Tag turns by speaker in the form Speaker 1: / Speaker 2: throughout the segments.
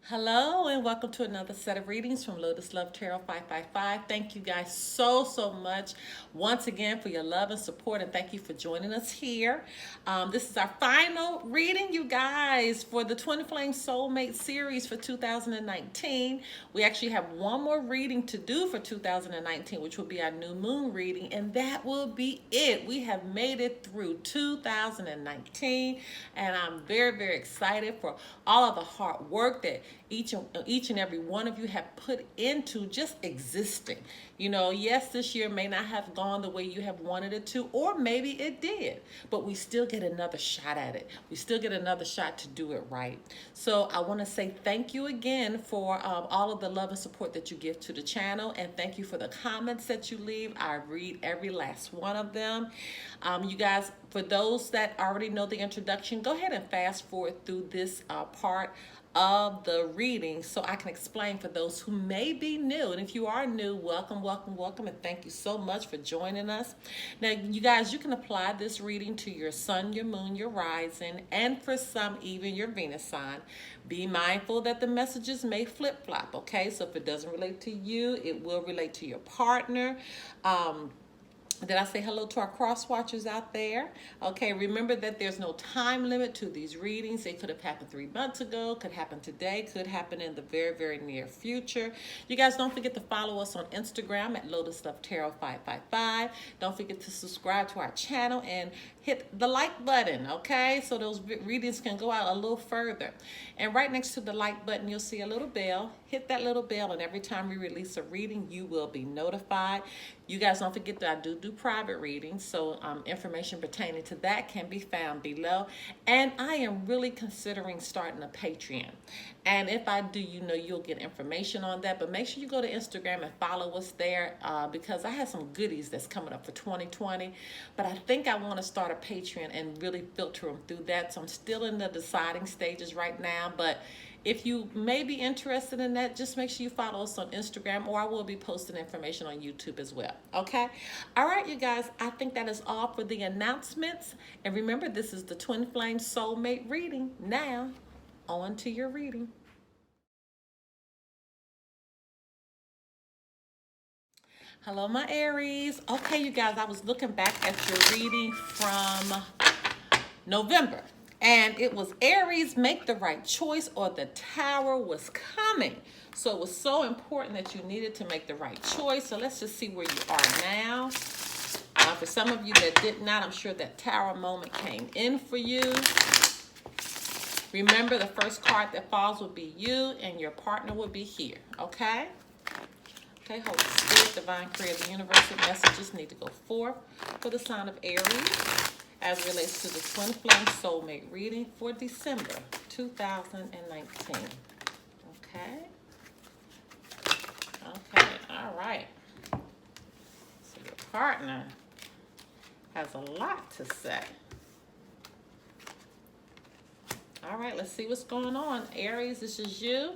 Speaker 1: Hello and welcome to another set of readings from Lotus Love Tarot 555. Thank you guys so much once again for your love and support, and thank you for joining us here. This is our final reading, you guys, for the Twin Flame Soulmate series for 2019. We actually have one more reading to do for 2019, which will be our new moon reading, and that will be it. We have made it through 2019, and I'm very excited for all of the hard work that each and every one of you have put into just existing. Yes, this year may not have gone the way you have wanted it to, or maybe it did, but we still get another shot at it. We still get another shot to do it right. So I want to say thank you again for all of the love and support that you give to the channel, and thank you for the comments that you leave. I read every last one of them. You guys, for those that already know the introduction, go ahead and fast forward through this part of the reading so I can explain for those who may be new. And if you are new, welcome, and thank you so much for joining us. Now, you guys, you can apply this reading to your sun, your moon, your rising, and for some, even your Venus sign. Be mindful that the messages may flip-flop, okay? So if it doesn't relate to you, it will relate to your partner. Did I say hello to our cross watchers out there? Okay, remember that there's no time limit to these readings. They could have happened 3 months ago, could happen today, could happen in the very near future. You guys don't forget to follow us on Instagram at Lotus Love Tarot 555. Don't forget to subscribe to our channel and hit the like button, okay? So those readings can go out a little further. And right next to the like button, you'll see a little bell. Hit that little bell, and every time we release a reading, you will be notified. You guys don't forget that I do private readings, so information pertaining to that can be found below. And I am really considering starting a Patreon. And if I do, you'll get information on that. But make sure you go to Instagram and follow us there because I have some goodies that's coming up for 2020. But I think I want to start a Patreon and really filter them through that. So I'm still in the deciding stages right now, but if you may be interested in that, just make sure you follow us on Instagram, or I will be posting information on YouTube as well. Okay? All right, you guys, I think that is all for the announcements. And remember, this is the Twin Flame Soulmate reading. Now, on to your reading. Hello, my Aries. Okay, you guys, I was looking back at your reading from November. And it was Aries, make the right choice, or the tower was coming. So it was so important that you needed to make the right choice. So let's just see where you are now. For some of you that did not, I'm sure that tower moment came in for you. Remember, the first card that falls will be you, and your partner will be here. Okay? Okay, Holy Spirit, Divine Creator, Universal messages need to go forth for the sign of Aries as it relates to the Twin Flame Soulmate reading for December 2019. Okay. Okay, all right. So your partner has a lot to say. All right, let's see what's going on. Aries, this is you.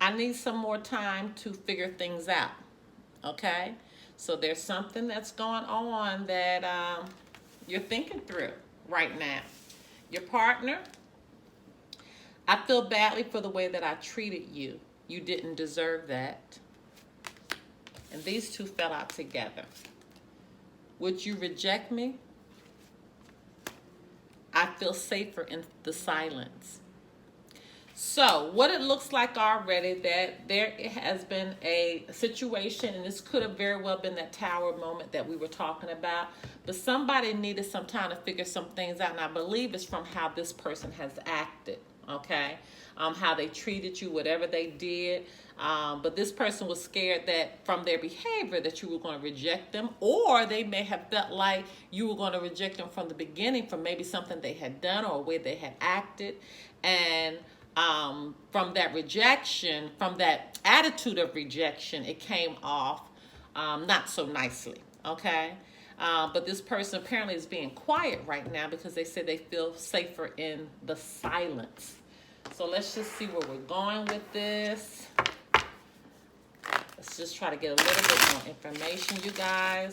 Speaker 1: I need some more time to figure things out. Okay? So there's something that's going on that you're thinking through right now. Your partner, I feel badly for the way that I treated you. You didn't deserve that. And these two fell out together. Would you reject me? I feel safer in the silence. So what it looks like already that there has been a situation, and this could have very well been that tower moment that we were talking about, but somebody needed some time to figure some things out, and I believe it's from how this person has acted, okay? How they treated you, whatever they did. But this person was scared that from their behavior that you were going to reject them, or they may have felt like you were going to reject them from the beginning from maybe something they had done or a way they had acted. And from that rejection, from that attitude of rejection, it came off not so nicely, okay? But this person apparently is being quiet right now because they said they feel safer in the silence. So let's just see where we're going with this. Let's just try to get a little bit more information, you guys,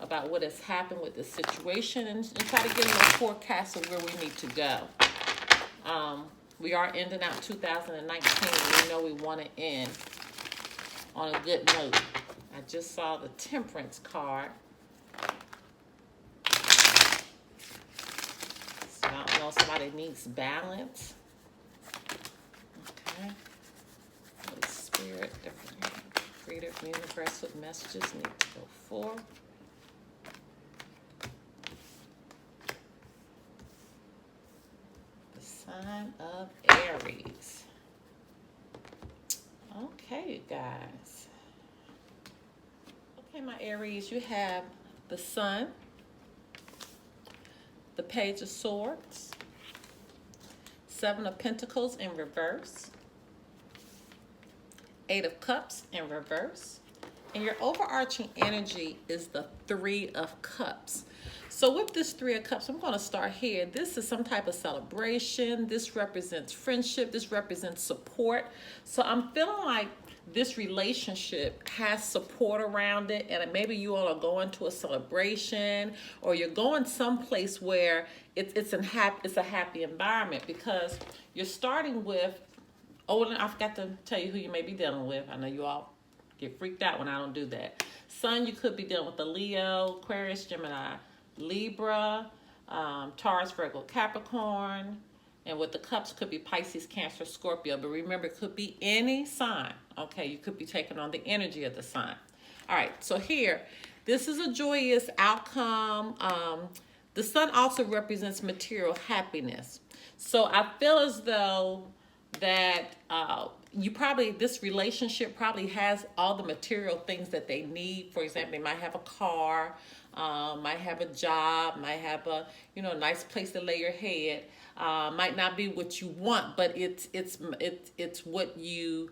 Speaker 1: about what has happened with this situation, and try to get a little forecast of where we need to go. We are ending out 2019. We know we want to end on a good note. I just saw the Temperance card. So I don't know, somebody needs balance. Okay. Holy Spirit, different creator, universe, what messages need to go forth. The sign of Aries. Okay, you guys. Okay, my Aries, you have the Sun, the Page of Swords, Seven of Pentacles in reverse, Eight of Cups in reverse, and your overarching energy is the Three of Cups. So with this Three of Cups, I'm going to start here. This is some type of celebration. This represents friendship. This represents support. So I'm feeling like this relationship has support around it, and maybe you all are going to a celebration, or you're going someplace where it's a happy environment, because you're starting with, oh, I forgot to tell you who you may be dealing with. I know you all get freaked out when I don't do that. Sun, you could be dealing with a Leo, Aquarius, Gemini, Libra, Taurus, Virgo, Capricorn. And with the cups could be Pisces, Cancer, Scorpio. But remember, it could be any sign. Okay, you could be taking on the energy of the sign. All right, so here, this is a joyous outcome. The Sun also represents material happiness. So I feel as though that this relationship probably has all the material things that they need. For example, they might have a car, might have a job, might have a nice place to lay your head. Might not be what you want, but it's what you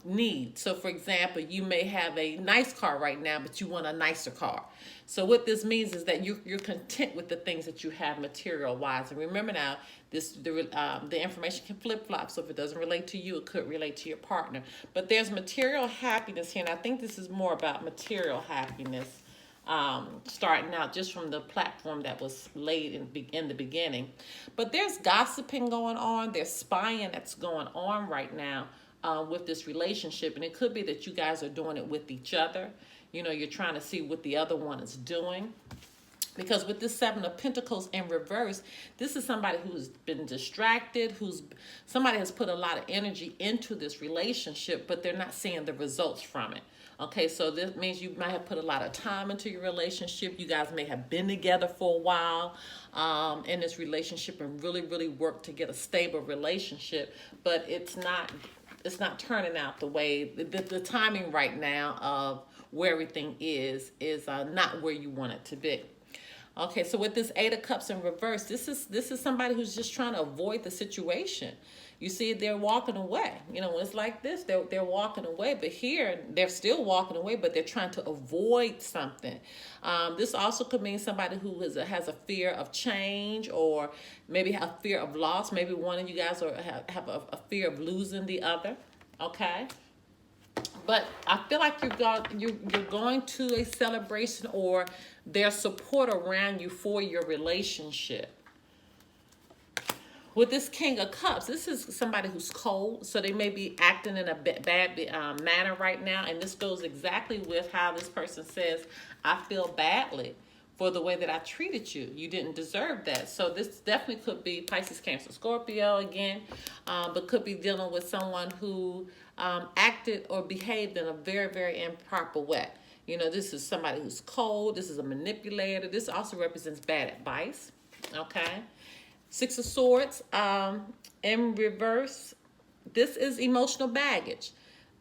Speaker 1: need. So for example, you may have a nice car right now, but you want a nicer car. So what this means is that you're content with the things that you have material wise. And remember now, the information can flip flop. So if it doesn't relate to you, it could relate to your partner. But there's material happiness here, and I think this is more about material happiness. Starting out just from the platform that was laid in the beginning. But there's gossiping going on. There's spying that's going on right now with this relationship. And it could be that you guys are doing it with each other. You're trying to see what the other one is doing. Because with this Seven of Pentacles in reverse, this is somebody who's been distracted, somebody has put a lot of energy into this relationship, but they're not seeing the results from it. Okay, so this means you might have put a lot of time into your relationship. You guys may have been together for a while in this relationship and really, really worked to get a stable relationship, but it's not turning out the way, the timing right now of where everything is not where you want it to be. Okay, so with this Eight of Cups in reverse, this is somebody who's just trying to avoid the situation. You see, they're walking away. When it's like this, they're walking away. But here, they're still walking away, but they're trying to avoid something. This also could mean somebody who has a fear of change, or maybe a fear of loss. Maybe one of you guys have a fear of losing the other. Okay. But I feel like you're going to a celebration, or there's support around you for your relationship. With this King of Cups, this is somebody who's cold, so they may be acting in a bad manner right now, and this goes exactly with how this person says, I feel badly for the way that I treated you. You didn't deserve that. So this definitely could be Pisces, Cancer, Scorpio again, but could be dealing with someone who acted or behaved in a very, very improper way. This is somebody who's cold. This is a manipulator. This also represents bad advice. Okay. Six of Swords in reverse. This is emotional baggage.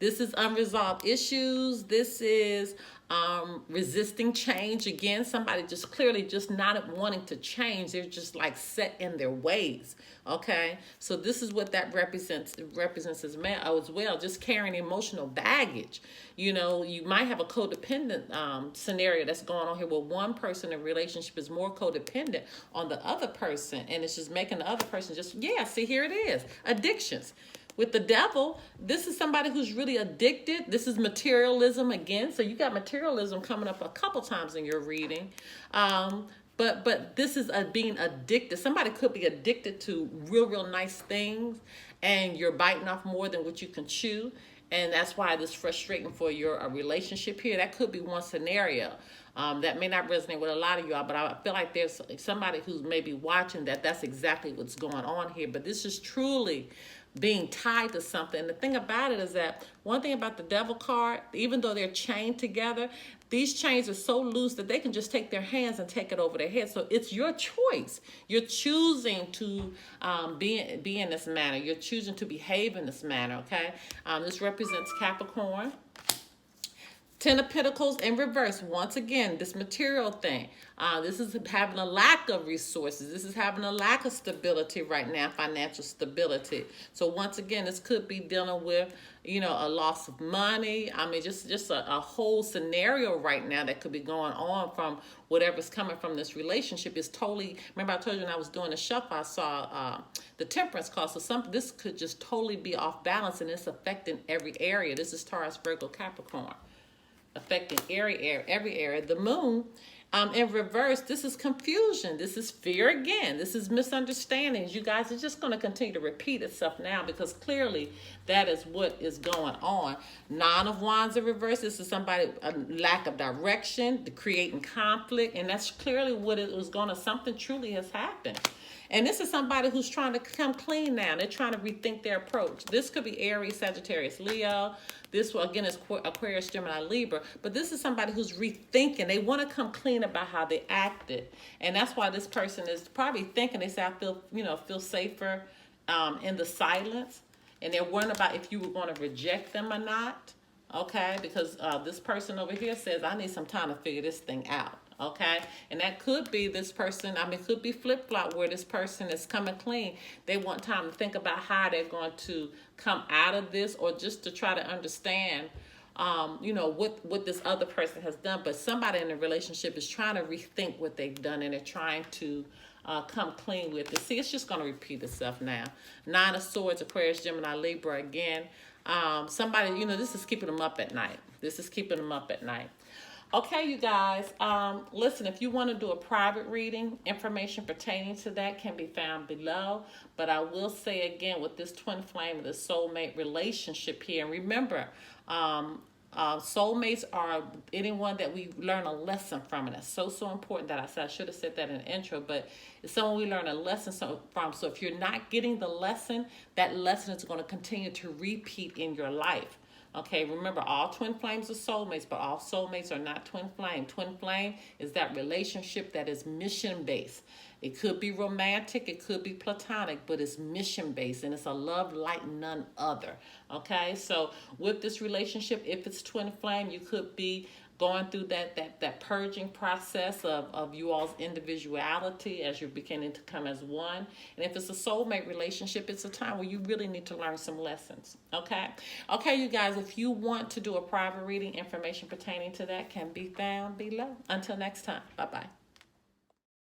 Speaker 1: This is unresolved issues. This is resisting change. Again, somebody just clearly just not wanting to change. They're just like set in their ways. Okay, so this is what that represents. It represents as well, just carrying emotional baggage. You might have a codependent scenario that's going on here, where one person in a relationship is more codependent on the other person, and it's just making the other person see, here it is, addictions. With the Devil, this is somebody who's really addicted. This is materialism again. So you got materialism coming up a couple times in your reading. But this is a being addicted. Somebody could be addicted to real nice things, and you're biting off more than what you can chew, and that's why this frustrating for your relationship here. That could be one scenario. That may not resonate with a lot of y'all, but I feel like there's somebody who's maybe watching that's exactly what's going on here. But this is truly being tied to something. And the thing about it is that one thing about the devil card, even though they're chained together, these chains are so loose that they can just take their hands and take it over their head. So it's your choice. You're choosing to be in this manner. You're choosing to behave in this manner, okay? This represents Capricorn. Ten of Pentacles in reverse. Once again, this material thing. This is having a lack of resources. This is having a lack of stability right now, financial stability. So once again, this could be dealing with, a loss of money. I mean, just a whole scenario right now that could be going on from whatever's coming from this relationship is totally, remember I told you when I was doing the shuffle, I saw the Temperance card. So this could just totally be off balance, and it's affecting every area. This is Taurus, Virgo, Capricorn. Affecting every area. The moon in reverse, this is confusion. This is fear again. This is misunderstandings. You guys, it's just going to continue to repeat itself now because clearly that is what is going on. Nine of Wands in reverse, this is somebody, a lack of direction, creating conflict, and that's clearly what it was going to, something truly has happened. And this is somebody who's trying to come clean now. They're trying to rethink their approach. This could be Aries, Sagittarius, Leo. This, again, is Aquarius, Gemini, Libra. But this is somebody who's rethinking. They want to come clean about how they acted. And that's why this person is probably thinking, they say, I feel safer in the silence. And they're worrying about if you were going to reject them or not. Okay? Because this person over here says, I need some time to figure this thing out. Okay, and that could be this person. I mean, it could be flip-flop where this person is coming clean. They want time to think about how they're going to come out of this, or just to try to understand, what this other person has done. But somebody in the relationship is trying to rethink what they've done, and they're trying to come clean with it. See, it's just going to repeat itself now. Nine of Swords, Aquarius, Gemini, Libra again. Somebody, this is keeping them up at night. This is keeping them up at night. Okay, you guys, listen, if you want to do a private reading, information pertaining to that can be found below. But I will say again, with this twin flame, the soulmate relationship here, and remember, soulmates are anyone that we learn a lesson from, and that's so important that I should have said that in the intro, but it's someone we learn a lesson from. So if you're not getting the lesson, that lesson is going to continue to repeat in your life. Okay, remember, all twin flames are soulmates, but all soulmates are not twin flame. Twin flame is that relationship that is mission-based. It could be romantic, it could be platonic, but it's mission-based, and it's a love like none other. Okay, so with this relationship, if it's twin flame, you could be going through that purging process of you all's individuality as you're beginning to come as one. And if it's a soulmate relationship, it's a time where you really need to learn some lessons. Okay, you guys, if you want to do a private reading, information pertaining to that can be found below. Until next time, bye-bye.